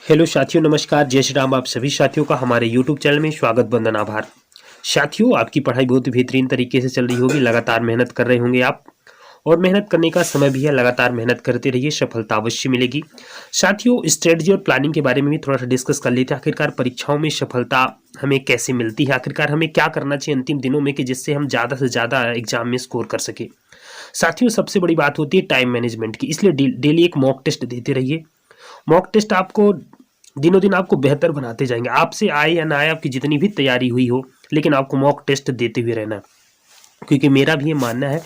Hello साथियों, नमस्कार, जय श्री राम। आप सभी साथियों का हमारे यूट्यूब चैनल में स्वागत, वंदन, आभार। साथियों, आपकी पढ़ाई बहुत ही बेहतरीन तरीके से चल रही होगी, लगातार मेहनत कर रहे होंगे आप, और मेहनत करने का समय भी है। लगातार मेहनत करते रहिए, सफलता अवश्य मिलेगी। साथियों, स्ट्रेटजी और प्लानिंग के बारे में भी थोड़ा सा डिस्कस कर लेते हैं। आखिरकार परीक्षाओं में सफलता हमें कैसे मिलती है, आखिरकार हमें क्या करना चाहिए अंतिम दिनों में कि जिससे हम ज़्यादा से ज़्यादा एग्जाम में स्कोर कर सके। साथियों, सबसे बड़ी बात होती है टाइम मैनेजमेंट की, इसलिए डेली एक मॉक टेस्ट देते रहिए। मॉक टेस्ट आपको दिनों दिन आपको बेहतर बनाते जाएंगे। आपसे आए या ना आए, आपकी जितनी भी तैयारी हुई हो, लेकिन आपको मॉक टेस्ट देते हुए रहना है। क्योंकि मेरा भी ये मानना है,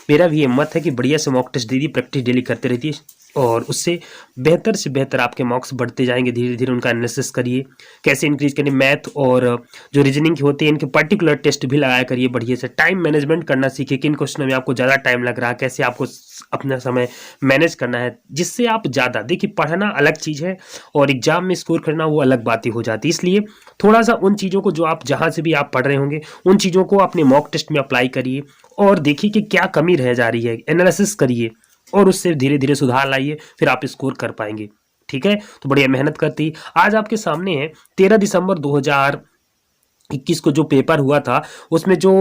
मेरा भी ये मत है कि बढ़िया से मॉक टेस्ट दीजिए, प्रैक्टिस डेली करते रहिए, और उससे बेहतर से बेहतर आपके मार्क्स बढ़ते जाएंगे। धीरे धीरे उनका एनालिसिस करिए, कैसे इंक्रीज करिए। मैथ और जो रीजनिंग की होती है, इनके पर्टिकुलर टेस्ट भी लगाया करिए बढ़िया से। टाइम मैनेजमेंट करना सीखिए, किन क्वेश्चनों में आपको ज़्यादा टाइम लग रहा है, कैसे आपको अपना समय मैनेज करना है, जिससे आप ज़्यादा देखिए। पढ़ना अलग चीज़ है और एग्जाम में स्कोर करना वो अलग बातें हो जाती है। इसलिए थोड़ा सा उन चीज़ों को, जो आप जहाँ से भी आप पढ़ रहे होंगे, उन चीज़ों को अपने मॉक टेस्ट में अप्लाई करिए और देखिए कि क्या कमी रह जा रही है, एनालिसिस करिए और उससे धीरे धीरे सुधार लाइए, फिर आप स्कोर कर पाएंगे। ठीक है, तो बढ़िया मेहनत करती। आज आपके सामने है 13 दिसंबर 2021 को जो पेपर हुआ था, उसमें जो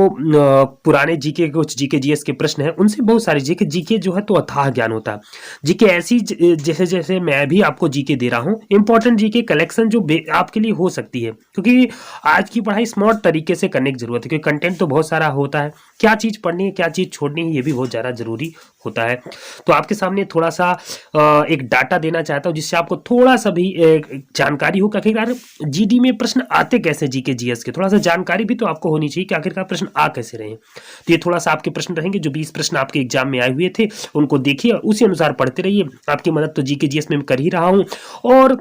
पुराने जीके, कुछ जीके जीएस के प्रश्न हैं, उनसे बहुत सारे जीके जीके जो है तो अथाह ज्ञान होता है। जीके ऐसी जैसे जैसे मैं भी आपको जीके दे रहा हूँ, इंपॉर्टेंट जीके कलेक्शन जो आपके लिए हो सकती है, क्योंकि आज की पढ़ाई स्मार्ट तरीके से करने की जरूरत है। क्योंकि कंटेंट तो बहुत सारा होता है, क्या चीज़ पढ़नी है, क्या चीज़ छोड़नी है, ये भी बहुत ज़्यादा जरूरी होता है। तो आपके सामने थोड़ा सा एक डाटा देना चाहता हूँ, जिससे आपको थोड़ा सा भी जानकारी हो कि आखिरकार जीडी में प्रश्न आते कैसे, जीके जीएस के थोड़ा सा जानकारी भी तो आपको होनी चाहिए कि आखिरकार प्रश्न आ कैसे रहे हैं। तो ये थोड़ा सा आपके प्रश्न रहेंगे, जो 20 प्रश्न आपके एग्जाम में आए हुए थे, उनको देखिए और उसी अनुसार पढ़ते रहिए। आपकी मदद तो जीके जीएस में कर ही रहा हूँ, और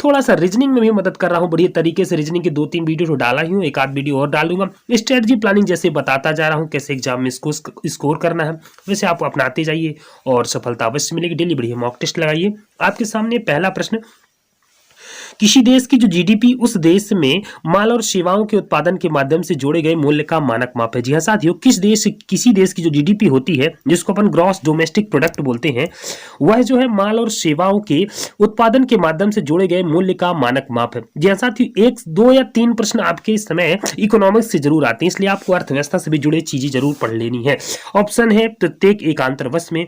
थोड़ा सा रीजनिंग में भी मदद कर रहा हूँ बढ़िया तरीके से। रीजनिंग के 2-3 वीडियो तो डाला ही हूँ, एक आध वीडियो और डालूंगा। स्ट्रेटजी प्लानिंग जैसे बताता जा रहा हूँ, कैसे एग्जाम में स्कोर करना है, वैसे आप अपनाते जाइए और सफलता अवश्य मिलेगी। डेली बढ़िया मॉक टेस्ट लगाइए। आपके सामने पहला प्रश्न, किसी देश की जो जीडीपी उस देश में माल और सेवाओं के उत्पादन के माध्यम से जोड़े गए मूल्य का मानक माप है। जी हाँ साथियों, किसी देश की जो जीडीपी होती है, जिसको अपन ग्रॉस डोमेस्टिक प्रोडक्ट बोलते हैं, वह जो है माल और सेवाओं के उत्पादन के माध्यम से जोड़े गए मूल्य का मानक माप है। जी हाँ साथियों, 1, 2 या 3 प्रश्न आपके इस समय इकोनॉमिक्स से जरूर आते हैं, इसलिए आपको अर्थव्यवस्था से भी जुड़े चीजें जरूर पढ़ लेनी है। ऑप्शन है प्रत्येक एकांतर वर्ष में,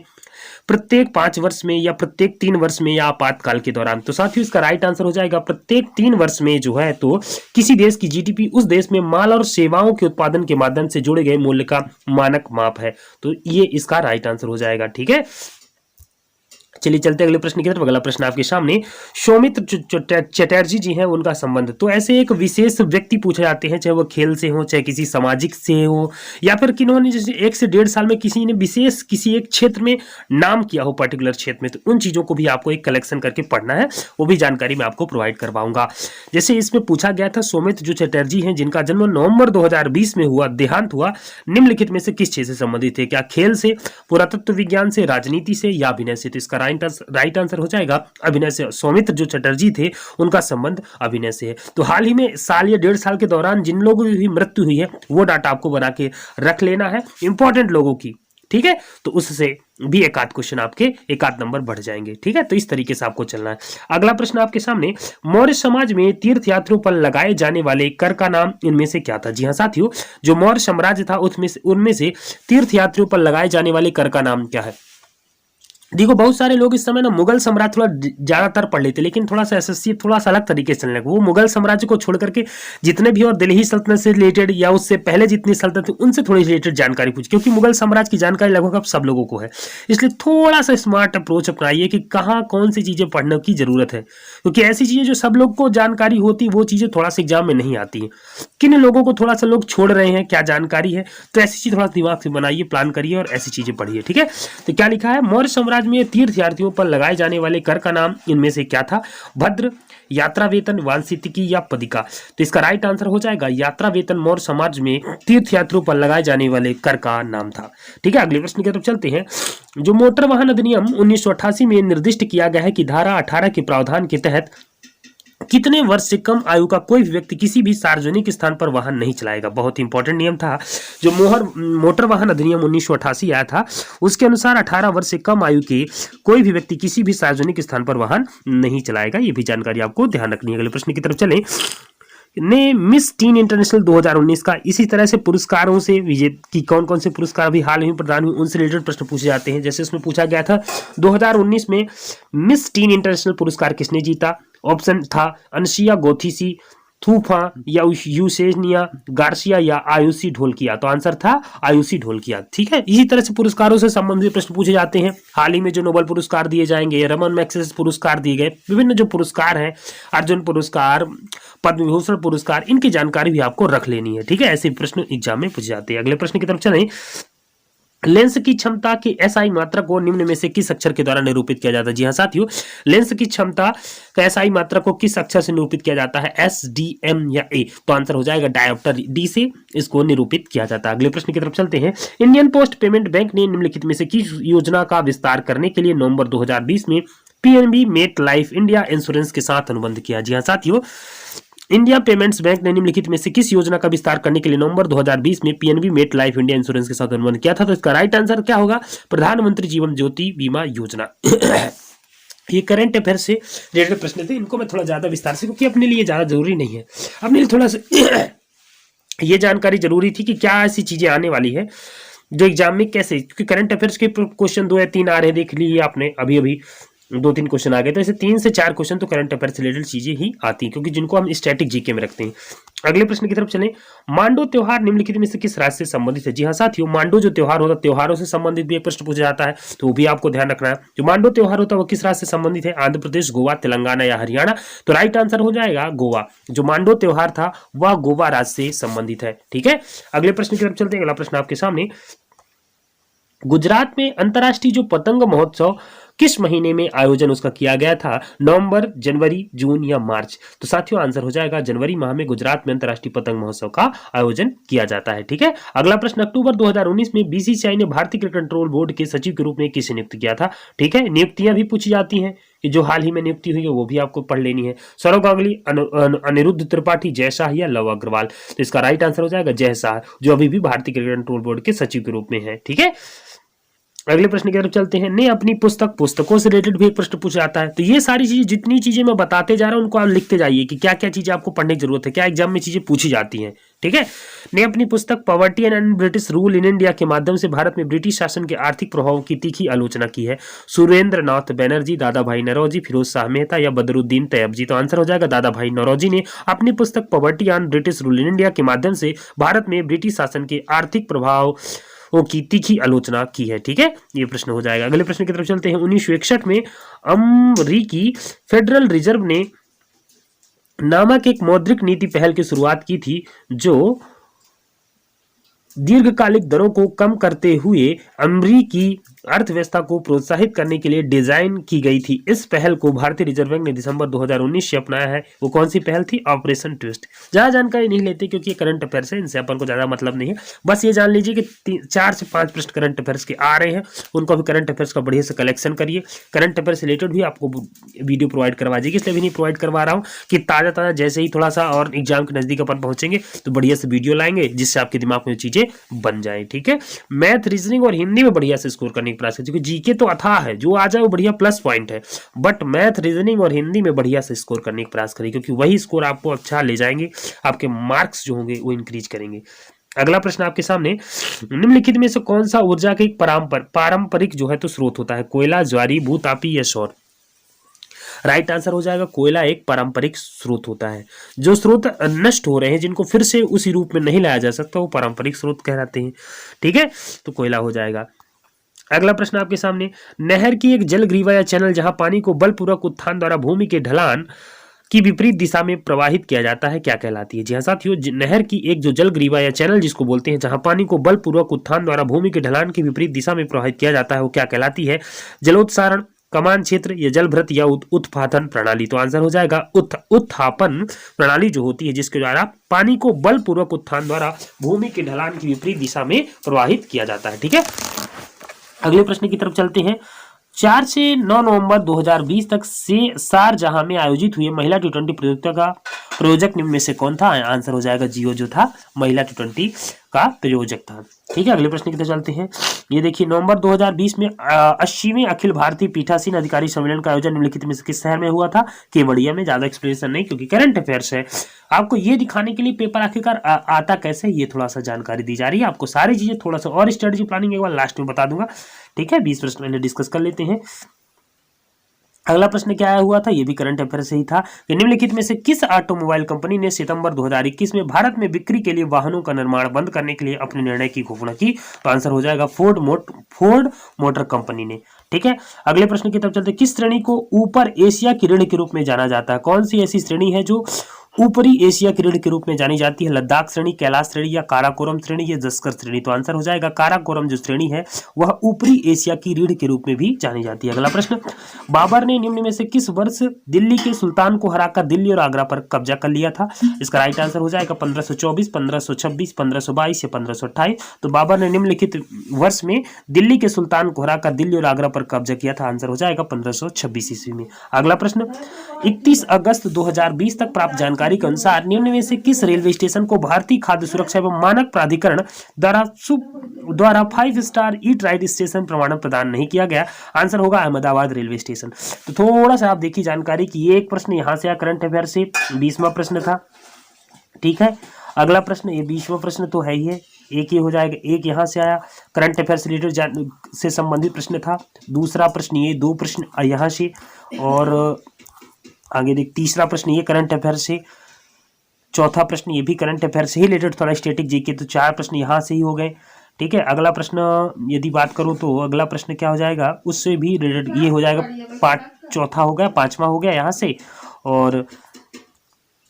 प्रत्येक 5 वर्ष में, या प्रत्येक 3 वर्ष में, या आपातकाल के दौरान। तो साथियों, इसका राइट आंसर हो जाएगा प्रत्येक 3 वर्ष में जो है तो किसी देश की जीडीपी उस देश में माल और सेवाओं के उत्पादन के माध्यम से जोड़े गए मूल्य का मानक माप है। तो ये इसका राइट आंसर हो जाएगा। ठीक है, चलिए चलते अगले प्रश्न की तरफ। अगला प्रश्न आपके सामने, सौमित्र चटर्जी जी हैं, उनका संबंध। तो ऐसे एक विशेष व्यक्ति पूछे जाते हैं, चाहे वो खेल से हो, चाहे किसी सामाजिक से हो, या फिर किन्होंने जैसे 1 से 1.5 साल में किसी ने विशेष किसी एक क्षेत्र में नाम किया हो, पर्टिकुलर क्षेत्र में। तो उन चीजों को भी आपको एक कलेक्शन करके पढ़ना है, वो भी जानकारी मैं आपको प्रोवाइड करवाऊंगा। जैसे इसमें पूछा गया था, सौमित्र जो चटर्जी हैं, जिनका जन्म नवंबर 2020 में हुआ, देहांत हुआ, निम्नलिखित में से किस क्षेत्र से संबंधित है? क्या खेल से, पुरातत्व विज्ञान से, राजनीति से, या अभिनय से? तो इसका राइट आंसर हो जाएगा अभिनय से। सौमित्र जो चटर्जी थे, उनका संबंध अभिनय से है। तो हाल ही में साल या 1.5 साल के दौरान जिन लोगों की मृत्यु हुई है, वो डाटा आपको बना के रख लेना है, इंपॉर्टेंट लोगों की। ठीक है, तो उससे भी एक आध क्वेश्चन आपके एक आध नंबर बढ़ जाएंगे। ठीक है, तो इस तरीके से आपको चलना है। अगला प्रश्न आपके सामने, मौर्य समाज में तीर्थ यात्रियों पर लगाए जाने वाले कर का नाम इनमें से क्या था? जी हाँ साथियों, जो मौर्य साम्राज्य था उनमें से तीर्थ यात्रियों पर लगाए जाने वाले कर का नाम क्या है? देखो, बहुत सारे लोग इस समय ना मुगल साम्राज्य थोड़ा ज्यादातर पढ़ लेते, लेकिन थोड़ा सा एसएससी थोड़ा सा अलग तरीके से चलने लगा। वो मुगल साम्राज्य को छोड़ करके जितने भी और दिल्ली सल्तनत से रिलेटेड या उससे पहले जितनी सल्तनत थी, उनसे थोड़ी रिलेटेड जानकारी पूछी, क्योंकि मुगल साम्राज्य की जानकारी लगभग अब सब लोगों को है। इसलिए थोड़ा सा स्मार्ट अप्रोच अपनाइए कि कहाँ कौन सी चीजें पढ़ने की जरूरत है, क्योंकि ऐसी चीजें जो सब लोग को जानकारी होती, वो चीजें थोड़ा सा एग्जाम में नहीं आती है। किन लोगों को थोड़ा सा लोग छोड़ रहे हैं, क्या जानकारी है, तो ऐसी चीज थोड़ा दिमाग से बनाइए, प्लान करिए और ऐसी चीजें पढ़िए। ठीक है, तो क्या लिखा है, मौर्य साम्राज्य में तीर्थ पर लगाए जाने वाले कर का नाम इनमें से क्या था? भद्र, यात्रा वेतन, वांशितिकी, या पदिका? तो इसका राइट आंसर हो जाएगा यात्रा वेतन मौर्य समाज में तीर्थ यात्रियों पर लगाए जाने वाले कर का नाम था। ठीक है, अगले प्रश्न की तरफ चलते हैं। जो मोटर वाहन अधिनियम 1988 में निर्दिष्ट किया गया है कि धारा 18 के प्रावधान के तहत कितने वर्ष से कम आयु का कोई भी व्यक्ति किसी भी सार्वजनिक स्थान पर वाहन नहीं चलाएगा। बहुत ही इंपॉर्टेंट नियम था जो मोटर वाहन अधिनियम 1988 आया था, उसके अनुसार 18 वर्ष से कम आयु के कोई भी व्यक्ति किसी भी सार्वजनिक स्थान पर वाहन नहीं चलाएगा। ये भी जानकारी आपको ध्यान रखनी है। अगले प्रश्न की तरफ चलें। ने मिस टीन इंटरनेशनल 2019 का इसी तरह से पुरस्कारों से विजेता कौन कौन से पुरस्कार अभी हाल ही प्रदान हुए उनसे रिलेटेड प्रश्न पूछे जाते हैं। जैसे उसमें पूछा गया था 2019 में मिस टीन इंटरनेशनल पुरस्कार किसने जीता। ऑप्शन था अनसिया गोथिसी, थूफा या यूसेनिया गार्सिया या आयुषी ढोलकिया। तो आंसर था आयुषी ढोलकिया। ठीक है, इसी तरह से पुरस्कारों से संबंधित प्रश्न पूछे जाते हैं। हाल ही में जो नोबेल पुरस्कार दिए जाएंगे, रमन मैग्सेसे पुरस्कार दिए गए, विभिन्न जो पुरस्कार हैं, अर्जुन पुरस्कार, पद्म विभूषण पुरस्कार, इनकी जानकारी भी आपको रख लेनी है। ठीक है, ऐसे प्रश्न एग्जाम में पूछे जाते हैं। अगले प्रश्न की तरफ चलें। लेंस की क्षमता की एसआई मात्रा को निम्न में से किस अक्षर के द्वारा निरूपित किया जाता है। जी हाँ साथियों, लेंस की क्षमता का एसआई मात्रा को किस अक्षर से निरूपित किया जाता है, एस, डी, एम या ए। तो आंसर हो जाएगा डायोप्टर डी से इसको निरूपित किया जाता है। अगले प्रश्न की तरफ चलते हैं। इंडियन पोस्ट पेमेंट बैंक ने निम्नलिखित में से किस योजना का विस्तार करने के लिए नवंबर 2020 में PNB MetLife India Insurance के साथ अनुबंध किया। जी हाँ साथियों, इंडिया पेमेंट्स बैंक ने निम्नलिखित में से किस योजना का विस्तार करने के लिए नवंबर 2020 में PNB MetLife India Insurance के साथ अनुबंध किया था। तो इसका राइट आंसर क्या होगा, प्रधानमंत्री जीवन ज्योति बीमा योजना। ये करंट अफेयर से रिलेटेड प्रश्न थे, इनको मैं थोड़ा ज्यादा विस्तार से, क्योंकि अपने लिए ज्यादा जरूरी नहीं है, अपने लिए थोड़ा सा ये जानकारी जरूरी थी कि क्या ऐसी चीजें आने वाली है जो एग्जाम में कैसे, क्योंकि करंट अफेयर्स के क्वेश्चन 2 या 3 आ रहे हैं, देख लिए आपने, अभी अभी 2-3 क्वेश्चन आ गए। तो ऐसे 3 से 4 क्वेश्चन तो करंट अफेयर से रिलेटेड चीजें ही आती हैं, क्योंकि जिनको हम स्टैटिक जीके में रखते हैं। अगले प्रश्न की तरफ चलें। मांडो त्योहार निम्नलिखित में से किस राज्य से संबंधित है। जी हाँ साथियों, मांडो जो त्योहार होता है, त्योहारों से संबंधित भी एक प्रश्न पूछा जाता है, तो वो भी आपको ध्यान रखना है। जो मांडो त्योहार होता है वो किस राज्य से संबंधित है, आंध्र प्रदेश, गोवा, तेलंगाना या हरियाणा। तो राइट आंसर हो जाएगा गोवा। जो मांडो त्योहार था वह गोवा राज्य से संबंधित है। ठीक है, अगले प्रश्न की तरफ चलते हैं। अगला प्रश्न आपके सामने। गुजरात में अंतर्राष्ट्रीय जो पतंग महोत्सव किस महीने में आयोजन उसका किया गया था, नवंबर, जनवरी, जून या मार्च। तो साथियों आंसर हो जाएगा जनवरी माह में गुजरात में अंतर्राष्ट्रीय पतंग महोत्सव का आयोजन किया जाता है। ठीक है, अगला प्रश्न। अक्टूबर 2019 में बीसीसीआई ने भारतीय क्रिकेट कंट्रोल बोर्ड के सचिव के रूप में किसे नियुक्त किया था। ठीक है, नियुक्तियां भी पूछी जाती हैं कि जो हाल ही में नियुक्ति हुई है वो भी आपको पढ़ लेनी है। सौरव गांगुली, अनिरुद्ध त्रिपाठी, जय शाह या लव अग्रवाल। तो इसका राइट आंसर हो जाएगा जय शाह, जो अभी भी भारतीय क्रिकेट कंट्रोल बोर्ड के सचिव के रूप में है। ठीक है, अगले प्रश्न की तरफ चलते हैं। ने अपनी पुस्तकों से रिलेटेड भी एक प्रश्न पूछा जाता है। तो ये सारी चीजें, जितनी चीजें मैं बताते जा रहा हूं उनको आप लिखते जाइए कि क्या क्या चीजें आपको पढ़ने की जरूरत है, क्या एग्जाम में चीजें पूछी जाती हैं। ठीक है, ने अपनी पुस्तक poverty and British rule in India के माध्यम से भारत में ब्रिटिश शासन के आर्थिक प्रभावों की तीखी आलोचना की है। सुरेंद्र नाथ बनर्जी, दादा भाई नौरोजी, फिरोज शाह मेहता या बदरुद्दीन तैयबजी। तो आंसर हो जाएगा दादा भाई नौरोजी ने अपनी पुस्तक poverty and British rule in India के माध्यम से भारत में ब्रिटिश शासन के आर्थिक प्रभाव की तीखी आलोचना की है। ठीक है, ये प्रश्न हो जाएगा। अगले प्रश्न की तरफ चलते हैं। 1961 में अमेरिकी फेडरल रिजर्व ने नामक एक मौद्रिक नीति पहल की शुरुआत की थी जो दीर्घकालिक दरों को कम करते हुए अमेरिकी अर्थव्यवस्था को प्रोत्साहित करने के लिए डिजाइन की गई थी। इस पहल को भारतीय रिजर्व बैंक ने दिसंबर 2019 से अपनाया है। वो कौन सी पहल थी, ऑपरेशन ट्विस्ट। ज्यादा जानकारी नहीं लेते क्योंकि ये करंट अफेयर्स है, इनसे अपन को ज्यादा मतलब नहीं है। बस ये जान लीजिए कि 4 से 5 प्रश्न करंट अफेयर्स के आ रहे हैं, उनको भी करंट अफेयर्स का बढ़िया से कलेक्शन करिए। करंट अफेयर से रिलेटेड भी आपको वीडियो प्रोवाइड करवा देगी, इसलिए भी नहीं प्रोवाइड करवा रहा हूँ कि ताजा ताजा जैसे ही थोड़ा सा और एग्जाम के नजदीक अपन पहुंचेंगे तो बढ़िया से वीडियो लाएंगे जिससे आपके दिमाग में चीजें बन जाए। ठीक है, मैथ, रीजनिंग और हिंदी में बढ़िया से स्कोर करने की प्रयास करिए, क्योंकि जीके तो अथाह है, जो आ जाए वो बढ़िया प्लस पॉइंट है, बट मैथ, रीजनिंग और हिंदी में बढ़िया से स्कोर करने का प्रयास करिए, क्योंकि वही स्कोर आपको अच्छा ले जाएंगे, आपके मार्क्स जो होंगे वो इंक्रीज करेंगे। अगला प्रश्न आपके सामने। निम्नलिखित में से कौन सा ऊर्जा के एक पारंपरिक जो है तो स्रोत होता है, कोयला, ज्वारी, भूतापी या सौर। राइट आंसर हो जाएगा कोयला एक पारंपरिक स्रोत होता है। जो स्रोत नष्ट हो रहे हैं, जिनको फिर से उसी रूप में नहीं लाया जा सकता, वो पारंपरिक स्रोत कहलाते हैं। ठीक है, तो कोयला हो जाएगा। अगला प्रश्न आपके सामने। नहर की एक जलग्रीवा या चैनल जहां पानी को बलपूर्वक उत्थान द्वारा भूमि के ढलान की विपरीत दिशा में प्रवाहित किया जाता है, क्या कहलाती है। जी हाँ साथियों, नहर की एक जो जलग्रीवा या चैनल जिसको बोलते हैं, जहां पानी को बलपूर्वक उत्थान द्वारा भूमि के ढलान की विपरीत दिशा में प्रवाहित किया जाता है, वो क्या कहलाती है, जलोत्सारण, कमान क्षेत्र या जलभृत या उत्थापन प्रणाली। तो आंसर हो जाएगा उत्थापन प्रणाली जो होती है, जिसके द्वारा पानी को बलपूर्वक उत्थान द्वारा भूमि के ढलान की विपरीत दिशा में प्रवाहित किया जाता है। ठीक है, अगले प्रश्न की तरफ चलते हैं। 4 से 9 नवंबर 2020 तक से शारजाह में आयोजित हुई महिला टी20 प्रतियोगिता का प्रायोजक निम्न में से कौन था? आंसर हो जाएगा जियो, जो था महिला टी20 का प्रायोजक था। ठीक है, अगले प्रश्न की तरफ चलते हैं। ये देखिए, नवंबर 2020 में 80वें अखिल भारतीय पीठासीन अधिकारी सम्मेलन का आयोजन निम्नलिखित में से किस शहर में हुआ था? केवड़िया में। ज्यादा एक्सप्लेनेशन नहीं, क्योंकि करंट अफेयर्स है। आपको ये दिखाने के लिए पेपर आखिरकार आता कैसे, ये थोड़ा सा जानकारी दी जा रही है आपको। सारी चीजें थोड़ा सा और स्ट्रेटजी प्लानिंग एक बार लास्ट में बता दूंगा। ठीक है, 20 प्रश्न पहले डिस्कस कर लेते हैं। अगला प्रश्न क्या आया हुआ था, ये भी करंट अफेयर से ही था कि निम्नलिखित में से किस ऑटोमोबाइल कंपनी ने सितंबर 2021 में भारत में बिक्री के लिए वाहनों का निर्माण बंद करने के लिए अपने निर्णय की घोषणा की? तो आंसर हो जाएगा फोर्ड मोटर कंपनी ने। ठीक है, अगले प्रश्न की तरफ चलते। किस श्रेणी को ऊपर एशिया की ऋण के रूप में जाना जाता है? कौन सी ऐसी श्रेणी है जो ऊपरी एशिया की ऋण के रूप में जानी जाती है? लद्दाख श्रेणी, कैलाश श्रेणी, या काराकोरम श्रेणी, या जस्कर श्रेणी? तो आंसर हो जाएगा काराकोरम जो श्रेणी है वह ऊपरी एशिया की ऋण के रूप में भी जानी जाती है। अगला प्रश्न, बाबर ने निम्न में से किस वर्ष दिल्ली के सुल्तान को हराकर दिल्ली और आगरा पर कब्जा कर लिया था? इसका राइट आंसर हो जाएगा 1524, 1526, 1522 या 1528। तो बाबर ने निम्नलिखित वर्ष में दिल्ली के सुल्तान को हराकर दिल्ली और आगरा पर कब्जा किया था। आंसर हो जाएगा 1526 ईस्वी में। अगला प्रश्न, 31 अगस्त 2020 तक प्राप्त जानकारी के अनुसार निम्न में से किस रेलवे स्टेशन को भारतीय खाद्य सुरक्षा एवं मानक प्राधिकरण द्वारा 5 स्टार ईट राइट स्टेशन प्रमाण प्रदान नहीं किया गया? आंसर होगा अहमदाबाद रेलवे स्टेशन। तो थोड़ा सा आप देखिए जानकारी की, ये एक प्रश्न यहां से आया करंट अफेयर से, 20वां प्रश्न था। ठीक है, अगला प्रश्न, ये 20वां प्रश्न तो है ही है, एक ये हो जाएगा, एक यहां से आया करंट अफेयर से रिलेटेड से संबंधित प्रश्न था। दूसरा प्रश्न, ये 2 प्रश्न यहां से, और आगे देख, तीसरा प्रश्न ये करंट अफेयर से, चौथा प्रश्न ये भी करंट अफेयर से ही रिलेटेड, थोड़ा स्टैटिक जीके, तो 4 प्रश्न यहाँ से ही हो गए। ठीक है, अगला प्रश्न यदि बात करूँ तो अगला प्रश्न क्या हो जाएगा, उससे भी रिलेटेड ये हो जाएगा, पार्ट चौथा हो गया, 5वां हो गया यहाँ से, और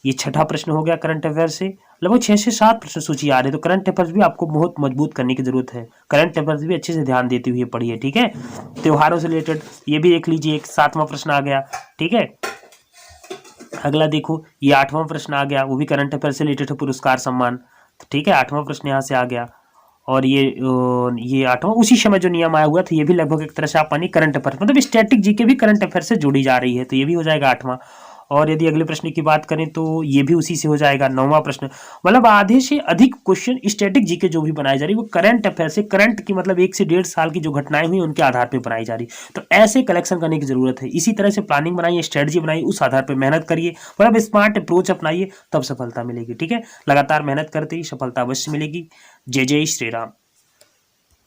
ये 6ठा प्रश्न हो गया करंट अफेयर से। लगभग 6 से 7 प्रश्न सूची आ रहे, तो करंट अफेयर्स भी आपको बहुत मजबूत करने की जरूरत है। करंट अफेयर्स भी अच्छे से ध्यान देते हुए पढ़िए। ठीक है, त्योहारों से रिलेटेड ये भी देख लीजिए, एक 7वां प्रश्न आ गया। ठीक है, अगला देखो, ये 8वां प्रश्न आ गया, वो भी करंट अफेयर से रिलेटेड है, पुरस्कार सम्मान। तो ठीक है, 8वां प्रश्न यहाँ से आ गया, और ये 8वां उसी समय जो नियम आया हुआ था, ये भी लगभग एक तरह से आप मानिए करंट अफेयर, मतलब स्टैटिक जीके भी करंट अफेयर से जुड़ी जा रही है, तो ये भी हो जाएगा 8वां। और यदि अगले प्रश्न की बात करें तो ये भी उसी से हो जाएगा, 9वां प्रश्न। मतलब आधे से अधिक क्वेश्चन स्टैटिक जीके जो भी बनाई जा रही है वो करंट अफेयर से, करंट की मतलब 1 से 1.5 साल की जो घटनाएं हुई उनके आधार पर बनाई जा रही, तो ऐसे कलेक्शन करने की जरूरत है। इसी तरह से प्लानिंग बनाइए, स्ट्रेटजी बनाइए, उस आधार पर मेहनत करिए, मतलब स्मार्ट अप्रोच अपनाइए, तब सफलता मिलेगी। ठीक है, लगातार मेहनत करते ही सफलता अवश्य मिलेगी। जय जय श्री राम।